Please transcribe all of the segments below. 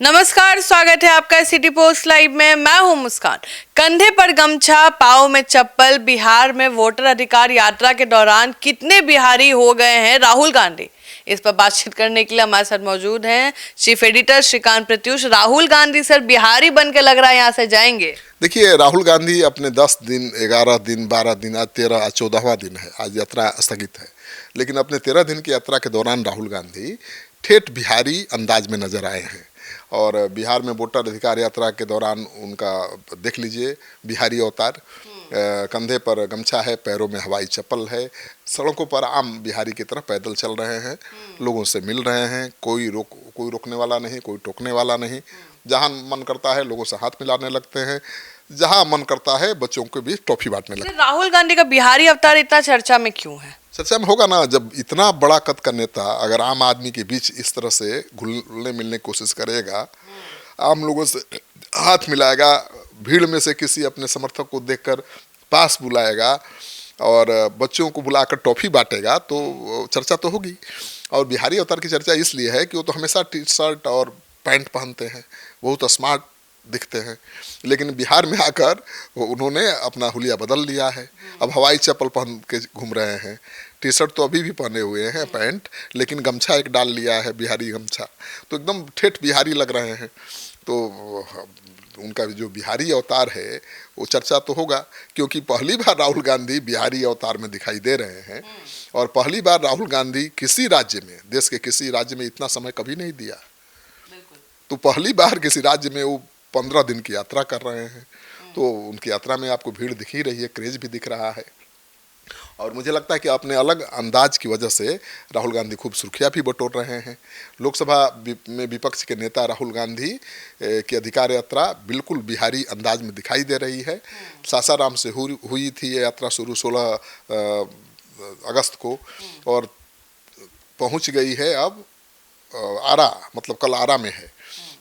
नमस्कार, स्वागत है आपका सिटी पोस्ट लाइव में। मैं हूं मुस्कान। कंधे पर गमछा, पाँव में चप्पल, बिहार में वोटर अधिकार यात्रा के दौरान कितने बिहारी हो गए हैं राहुल गांधी। इस पर बातचीत करने के लिए हमारे साथ मौजूद हैं chief editor Shrikant Pratyush. Rahul Gandhi sir Bihari बन के लग रहा है यहाँ से जाएंगे। देखिए, राहुल गांधी अपने 10 दिन, 11 दिन, 12 दिन, आज 13, आज 14वां दिन है, आज यात्रा स्थगित है। लेकिन अपने 13 दिन की यात्रा के दौरान राहुल गांधी ठेठ बिहारी अंदाज में नजर आए हैं। और बिहार में वोटर अधिकार यात्रा के दौरान उनका देख लीजिए बिहारी अवतार। कंधे पर गमछा है, पैरों में हवाई चप्पल है, सड़कों पर आम बिहारी की तरह पैदल चल रहे हैं, लोगों से मिल रहे हैं। कोई रोकने वाला नहीं, कोई टोकने वाला नहीं। जहाँ मन करता है लोगों से हाथ मिलाने लगते हैं, जहाँ मन करता है बच्चों को भी टॉफी बांटने लगते हैं। राहुल गांधी का बिहारी अवतार इतना चर्चा में क्यों है? चर्चा में होगा ना, जब इतना बड़ा कद का नेता अगर आम आदमी के बीच इस तरह से घुलने मिलने की कोशिश करेगा, आम लोगों से हाथ मिलाएगा, भीड़ में से किसी अपने समर्थक को देखकर पास बुलाएगा और बच्चों को बुलाकर टॉफी बांटेगा, तो चर्चा तो होगी। और बिहारी अवतार की चर्चा इसलिए है कि वो तो हमेशा टी शर्ट और पैंट पहनते हैं, बहुत स्मार्ट दिखते हैं। लेकिन बिहार में आकर उन्होंने अपना हुलिया बदल लिया है। अब हवाई चप्पल पहन के घूम रहे हैं, टी शर्ट तो अभी भी पहने हुए हैं, पैंट, लेकिन गमछा एक डाल लिया है, बिहारी गमछा, तो एकदम ठेठ बिहारी लग रहे हैं। तो उनका जो बिहारी अवतार है वो चर्चा तो होगा, क्योंकि पहली बार राहुल गांधी बिहारी अवतार में दिखाई दे रहे हैं। और पहली बार राहुल गांधी किसी राज्य में, देश के किसी राज्य में इतना समय कभी नहीं दिया। तो पहली बार किसी राज्य में वो 15 दिन की यात्रा कर रहे हैं, तो उनकी यात्रा में आपको भीड़ दिख ही रही है, क्रेज भी दिख रहा है। और मुझे लगता है कि अपने अलग अंदाज की वजह से राहुल गांधी खूब सुर्खियां भी बटोर रहे हैं। लोकसभा में विपक्ष के नेता राहुल गांधी की अधिकार यात्रा बिल्कुल बिहारी अंदाज में दिखाई दे रही है। सासाराम से हुई थी ये यात्रा शुरू 16 अगस्त को, और पहुंच गई है अब आरा, मतलब कल आरा में है।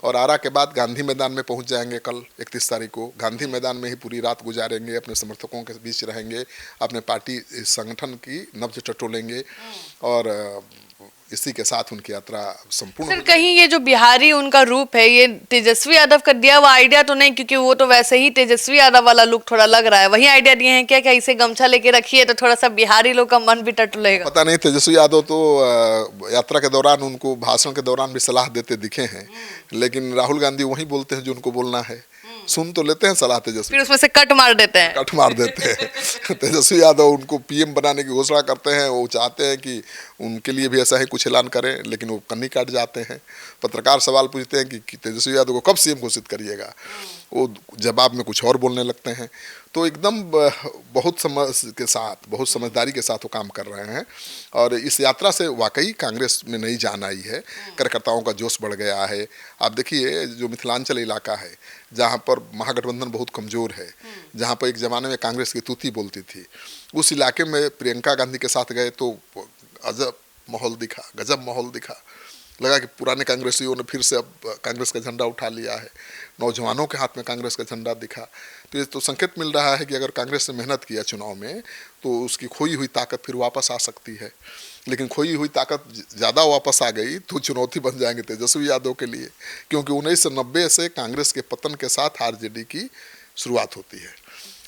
और आरा के बाद गांधी मैदान में पहुंच जाएंगे कल 31 तारीख को। गांधी मैदान में ही पूरी रात गुजारेंगे, अपने समर्थकों के बीच रहेंगे, अपने पार्टी संगठन की नब्ज टटोलेंगे, और इसी के साथ उनकी यात्रा संपूर्ण। सर, कहीं ये जो बिहारी उनका रूप है, ये तेजस्वी यादव का दिया हुआ आइडिया तो नहीं? क्योंकि वो तो वैसे ही तेजस्वी यादव वाला लुक थोड़ा लग रहा है। वही आइडिया दिए हैं क्या इसे गमछा लेके रखिए तो थोड़ा सा बिहारी लोग का मन भी टटोलेगा? पता नहीं, तेजस्वी यादव तो यात्रा के दौरान, उनको भाषण के दौरान भी सलाह देते दिखे हैं, लेकिन राहुल गांधी वही बोलते हैं जो उनको बोलना है। सुन तो लेते हैं सलाह तेजस्वी, फिर उसमें से कट मार देते हैं। तेजस्वी यादव उनको पीएम बनाने की घोषणा करते हैं, वो चाहते हैं कि उनके लिए भी ऐसा ही कुछ ऐलान करें, लेकिन वो कन्नी काट जाते हैं। पत्रकार सवाल पूछते हैं कि तेजस्वी यादव को कब सीएम घोषित करिएगा, वो जवाब में कुछ और बोलने लगते हैं। तो एकदम बहुत समझ के साथ, बहुत समझदारी के साथ वो काम कर रहे हैं। और इस यात्रा से वाकई कांग्रेस में नई जान आई है, कार्यकर्ताओं का जोश बढ़ गया है। आप देखिए, जो मिथिलांचल इलाका है जहाँ पर महागठबंधन बहुत कमज़ोर है, जहाँ पर एक ज़माने में कांग्रेस की तूती बोलती थी, उस इलाके में प्रियंका गांधी के साथ गए तो अजब माहौल दिखा, गजब माहौल दिखा। लगा कि पुराने कांग्रेसियों ने फिर से अब कांग्रेस का झंडा उठा लिया है, नौजवानों के हाथ में कांग्रेस का झंडा दिखा। तो ये तो संकेत मिल रहा है कि अगर कांग्रेस ने मेहनत किया चुनाव में, तो उसकी खोई हुई ताकत फिर वापस आ सकती है। लेकिन खोई हुई ताकत ज़्यादा वापस आ गई तो चुनौती बन जाएंगे तेजस्वी यादव के लिए, क्योंकि 1990 से कांग्रेस के पतन के साथ आरजेडी की शुरुआत होती है।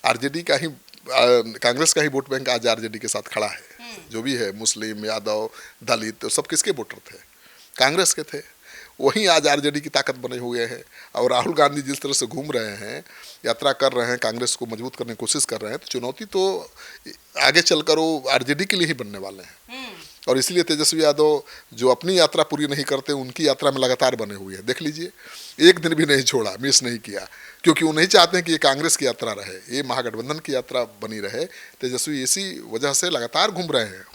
आरजेडी का ही, कांग्रेस का ही वोट बैंक आज आरजेडी के साथ खड़ा है। जो भी है, मुस्लिम, यादव, दलित, तो सब किसके वोटर थे? कांग्रेस के थे। वही आज आरजेडी की ताकत बने हुए हैं। और राहुल गांधी जिस तरह से घूम रहे हैं, यात्रा कर रहे हैं, कांग्रेस को मजबूत करने की कोशिश कर रहे हैं, तो चुनौती तो आगे चलकर वो आरजेडी के लिए ही बनने वाले हैं। और इसलिए तेजस्वी यादव जो अपनी यात्रा पूरी नहीं करते, उनकी यात्रा में लगातार बने हुए हैं। देख लीजिए, एक दिन भी नहीं छोड़ा, मिस नहीं किया, क्योंकि वो नहीं चाहते हैं कि ये कांग्रेस की यात्रा रहे, ये महागठबंधन की यात्रा बनी रहे। तेजस्वी इसी वजह से लगातार घूम रहे हैं।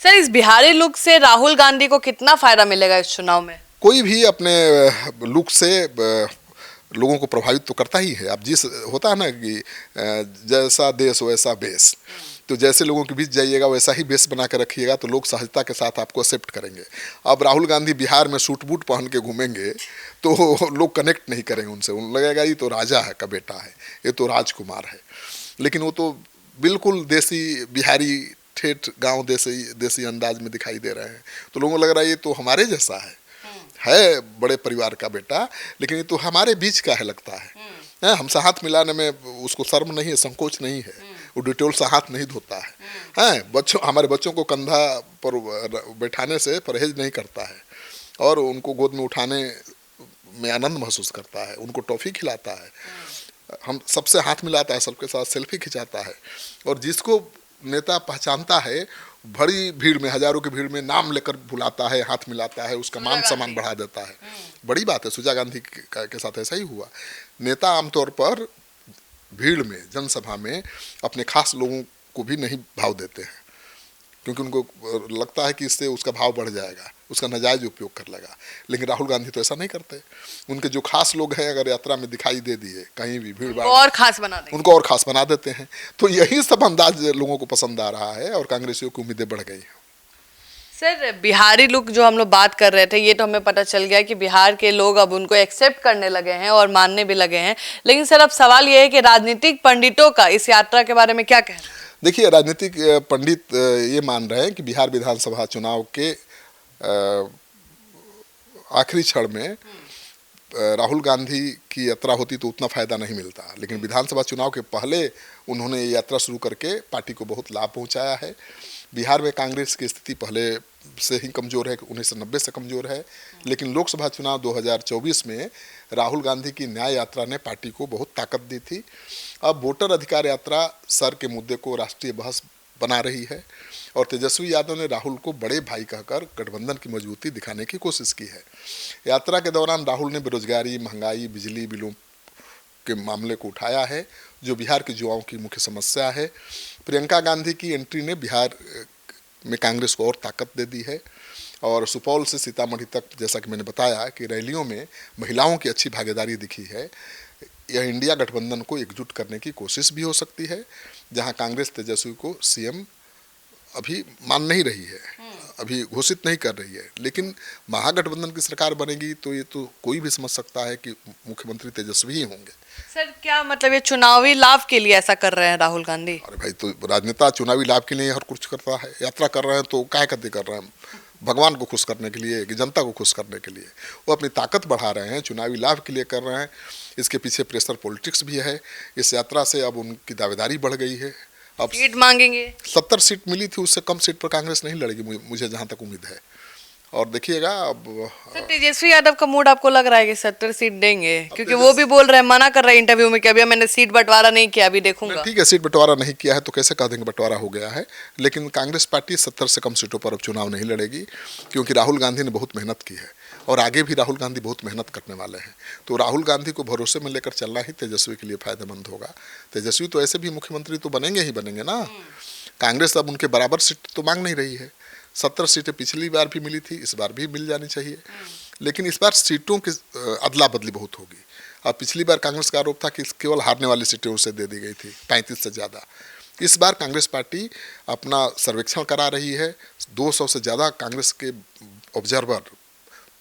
सर, इस बिहारी लुक से राहुल गांधी को कितना फायदा मिलेगा इस चुनाव में? कोई भी अपने लुक से लोगों को प्रभावित तो करता ही है। अब जिस होता है ना कि जैसा देश वैसा बेस, तो जैसे लोगों के बीच जाइएगा वैसा ही बेस बना कर रखिएगा, तो लोग सहजता के साथ आपको एक्सेप्ट करेंगे। अब राहुल गांधी बिहार में सूट बूट पहन के घूमेंगे तो लोग कनेक्ट नहीं करेंगे उनसे, उन लगेगा ये तो राजा है का बेटा है, ये तो राजकुमार है। लेकिन वो तो बिल्कुल देसी बिहारी, ठेठ गांव देसी अंदाज में दिखाई दे रहे हैं, तो लोगों को लग रहा है ये तो हमारे जैसा है, है बड़े परिवार का बेटा, लेकिन ये तो हमारे बीच का है लगता है। हमसे हाथ मिलाने में उसको शर्म नहीं है, संकोच नहीं है, वो डिटेल से हाथ नहीं धोता है। हमारे बच्चों को कंधा पर बैठाने से परहेज नहीं करता है और उनको गोद में उठाने में आनंद महसूस करता है, उनको टॉफी खिलाता है, हम सबसे हाथ मिलाता है, सबके साथ सेल्फी खिंचाता है। और जिसको नेता पहचानता है, बड़ी भीड़ में, हजारों की भीड़ में नाम लेकर बुलाता है, हाथ मिलाता है, उसका मान सम्मान बढ़ा देता है। बड़ी बात है, सुजा गांधी के साथ ऐसा ही हुआ। नेता आमतौर पर भीड़ में, जनसभा में अपने खास लोगों को भी नहीं भाव देते हैं, क्योंकि उनको लगता है कि इससे उसका भाव बढ़ जाएगा, उसका नाजायज उपयोग कर लेगा। लेकिन राहुल गांधी तो ऐसा नहीं करते। उनके जो खास लोग हैं अगर यात्रा में दिखाई दे दिए कहीं भी भीड़ भाड़, और खास बना देंगे, उनको और खास बना देते हैं। तो यही सब अंदाज लोगों को पसंद आ रहा है और कांग्रेसियों की उम्मीदें बढ़ गई हैं। सर, बिहारी लुक जो हम लोग बात कर रहे थे, ये तो हमें पता चल गया कि बिहार के लोग अब उनको एक्सेप्ट करने लगे हैं और मानने भी लगे हैं। लेकिन सर, अब सवाल ये है कि राजनीतिक पंडितों का इस यात्रा के बारे में क्या कहना है? देखिए, राजनीतिक पंडित ये मान रहे हैं कि बिहार विधानसभा चुनाव के आखिरी क्षण में राहुल गांधी की यात्रा होती तो उतना फायदा नहीं मिलता, लेकिन विधानसभा चुनाव के पहले उन्होंने ये यात्रा शुरू करके पार्टी को बहुत लाभ पहुंचाया है। बिहार में कांग्रेस की स्थिति पहले से ही कमज़ोर है, 1990 से कमज़ोर है, लेकिन लोकसभा चुनाव 2024 में राहुल गांधी की न्याय यात्रा ने पार्टी को बहुत ताकत दी थी। अब वोटर अधिकार यात्रा सर के मुद्दे को राष्ट्रीय बहस बना रही है और तेजस्वी यादव ने राहुल को बड़े भाई कहकर गठबंधन की मजबूती दिखाने की कोशिश की है। यात्रा के दौरान राहुल ने बेरोजगारी, महंगाई, बिजली बिलों के मामले को उठाया है, जो बिहार के युवाओं की मुख्य समस्या है। प्रियंका गांधी की एंट्री ने बिहार में कांग्रेस को और ताकत दे दी है और सुपौल से सीतामढ़ी तक, जैसा कि मैंने बताया कि रैलियों में महिलाओं की अच्छी भागीदारी दिखी है। यह इंडिया गठबंधन को एकजुट करने की कोशिश भी हो सकती है, जहां कांग्रेस तेजस्वी को सीएम अभी मान नहीं रही है, अभी घोषित नहीं कर रही है, लेकिन महागठबंधन की सरकार बनेगी तो ये तो कोई भी समझ सकता है कि मुख्यमंत्री तेजस्वी ही होंगे। सर, क्या मतलब ये चुनावी लाभ के लिए ऐसा कर रहे हैं राहुल गांधी? अरे भाई, तो राजनेता चुनावी लाभ के लिए हर कुछ करता है। यात्रा कर रहे हैं तो काय करते कर रहे हैं, भगवान को खुश करने के लिए कि जनता को खुश करने के लिए। वो अपनी ताकत बढ़ा रहे हैं, चुनावी लाभ के लिए कर रहे हैं। इसके पीछे प्रेशर पॉलिटिक्स भी है। इस यात्रा से अब उनकी दावेदारी बढ़ गई है। अब सीट मांगेंगे। 70 सीट मिली थी, उससे कम सीट पर कांग्रेस नहीं लड़ेगी, मुझे जहां तक उम्मीद है। और देखिएगा अब सर, तेजस्वी यादव का मूड आपको लग रहा है कि 70 सीट देंगे? क्योंकि वो भी बोल रहे हैं, मना कर रहे हैं इंटरव्यू में कि अभी मैंने सीट बंटवारा नहीं किया, अभी देखूंगा। ठीक है, सीट बंटवारा नहीं किया है तो कैसे कह देंगे बंटवारा हो गया है। लेकिन कांग्रेस पार्टी 70 से कम सीटों पर अब चुनाव नहीं लड़ेगी, क्योंकि राहुल गांधी ने बहुत मेहनत की है और आगे भी राहुल गांधी बहुत मेहनत करने वाले हैं। तो राहुल गांधी को भरोसे में लेकर चलना ही तेजस्वी के लिए फायदेमंद होगा। तेजस्वी तो ऐसे भी मुख्यमंत्री तो बनेंगे ही बनेंगे ना। कांग्रेस अब उनके बराबर सीट तो मांग नहीं रही है। 70 सीटें पिछली बार भी मिली थी, इस बार भी मिल जानी चाहिए, लेकिन इस बार सीटों की अदला बदली बहुत होगी। अब पिछली बार कांग्रेस का आरोप था कि केवल हारने वाली सीटें उसे दे दी गई थी, 35 से ज़्यादा। इस बार कांग्रेस पार्टी अपना सर्वेक्षण करा रही है। 200 से ज़्यादा कांग्रेस के ऑब्जर्वर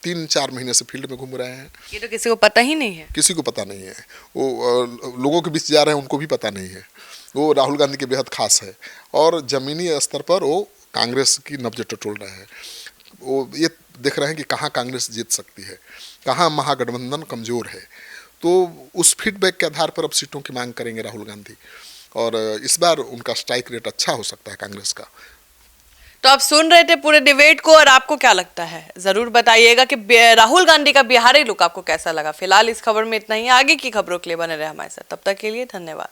3-4 महीने से फील्ड में घूम रहे हैं। ये तो किसी को पता ही नहीं है। किसी को पता नहीं है, वो लोगों के बीच जा रहे हैं, उनको भी पता नहीं है। वो राहुल गांधी के बेहद खास है और ज़मीनी स्तर पर वो कांग्रेस की नब्ज टटोल रहे हैं। वो ये देख रहे हैं कि कहाँ कांग्रेस जीत सकती है, कहाँ महागठबंधन कमज़ोर है। तो उस फीडबैक के आधार पर अब सीटों की मांग करेंगे राहुल गांधी और इस बार उनका स्ट्राइक रेट अच्छा हो सकता है कांग्रेस का। तो आप सुन रहे थे पूरे डिबेट को और आपको क्या लगता है, जरूर बताइएगा कि राहुल गांधी का बिहारी लुक आपको कैसा लगा। फिलहाल इस खबर में इतना ही, आगे की खबरों के लिए बने रहे हमारे साथ। तब तक के लिए धन्यवाद।